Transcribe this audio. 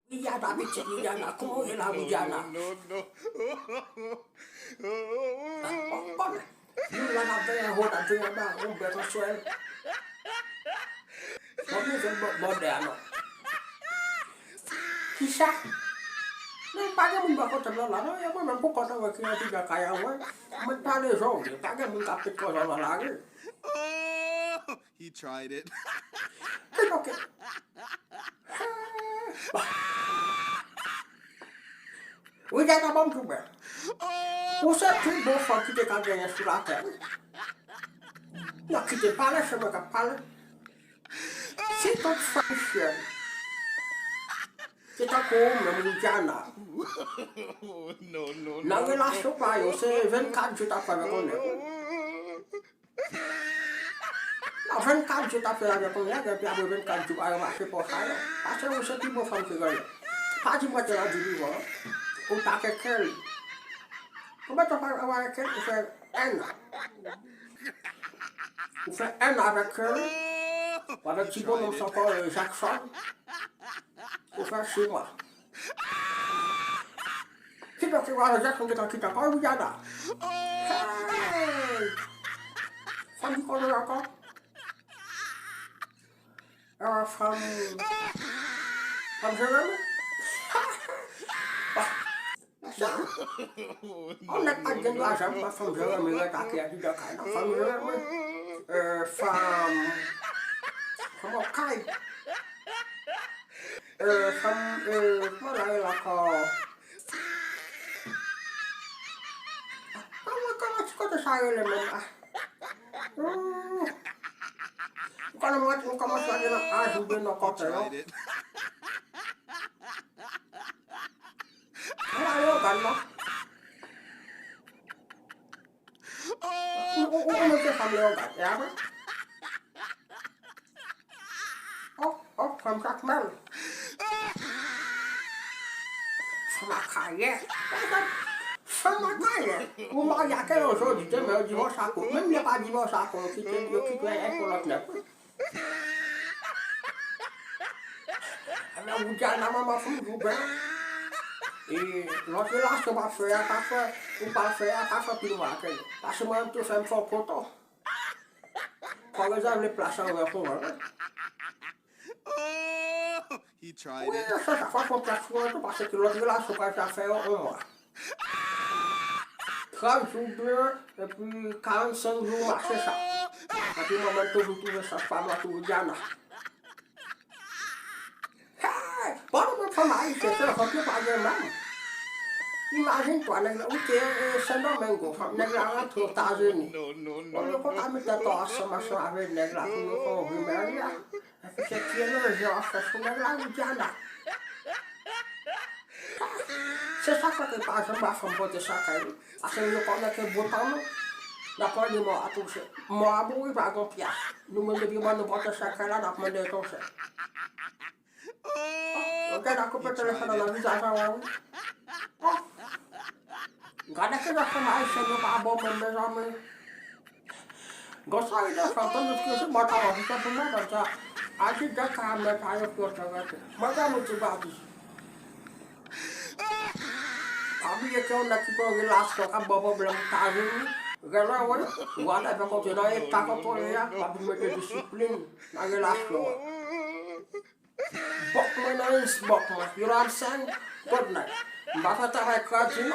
Vijana bichi vijana kumuhila vijana. Pone. Yula na vya hoda vya ba umbe to swel. Mami vya moderno. Kisha. Na paga mun ba ko tabla la no ya mo man ko ta wa kina tiga kaya wa. Man ta le zo ni paga mun ka pit ko la la. He tried it. Okay. Vijana bom tu ba. Você tem bom fã que te ganha surata. Não, que te pala chama que pala. Se tu faz você tá com uma vijana. No. Não é lá seu pai, você vem cá de tá fazendo com ele. Não, vem cá de tá fazendo com ele, que a vem cá de vai lá se postar. Acha você tem bom fã que ganha. Faz uma tela de vivo. O tá que quer. Como é que faz agora que você Ana? Você Ana avec para o tipo não só para Jackson. Você chama. Kita agora Jackson kita kau vijana. Fam kau nak kau? Fam jalan? On n'a pas de l'argent pour faire jouer mais là qui a dit de faire femme comment caille femme voilà la quoi comment tu sais le même quand moi tu commences à dire ah je veux nos côtés là alors calme on ne fait pas le gars ya oh from Jackman sama kaya uma ya que eu sou de meu divorciar com mesmo minha para divorciar com que tem eu que é colocar a mulher na mama fundo bem e nós lá que uma feia passa o feia passa pelo ar que passa mais tu sempre for poto quando já lhe plaça o com He tried oui it. ça fait pour placer tu parce que l'autre là se passe à faire un mois 30 jours bleu et puis 45 jours marcher ça à tout moment tu ça femme tu vijana bora me falar isso eu vou te fazer mesmo imagine toi nèg la outé Saint-Domingue nèg la entre aux États-Unis No. on le compte mettre toi machin avec nèg la pour nous faire vivre et puis c'est le genre ça nèg la vijana c'est ça que par exemple ma femme porte ça quand parce que nous connais que beau temps d'après de moi à toucher moi bon il va gonfler nous me dit moi nous porte ça quand là d'après de toucher ok d'accord peut-être ça dans la visage oh gak ada kena sama Aisyah nyo pa abang membe gak usah ida sampai nuski si mata wa kita pernah baca aji dah kami tayo pure sangat maka mutu bagus kami ya kau nak kita gelas tu kan bapa belum tahu gala wan wala ba ko tira e ta ko ya kami mete disiplin na gelas tu bok mana you know what I'm saying good night bapa tak kerja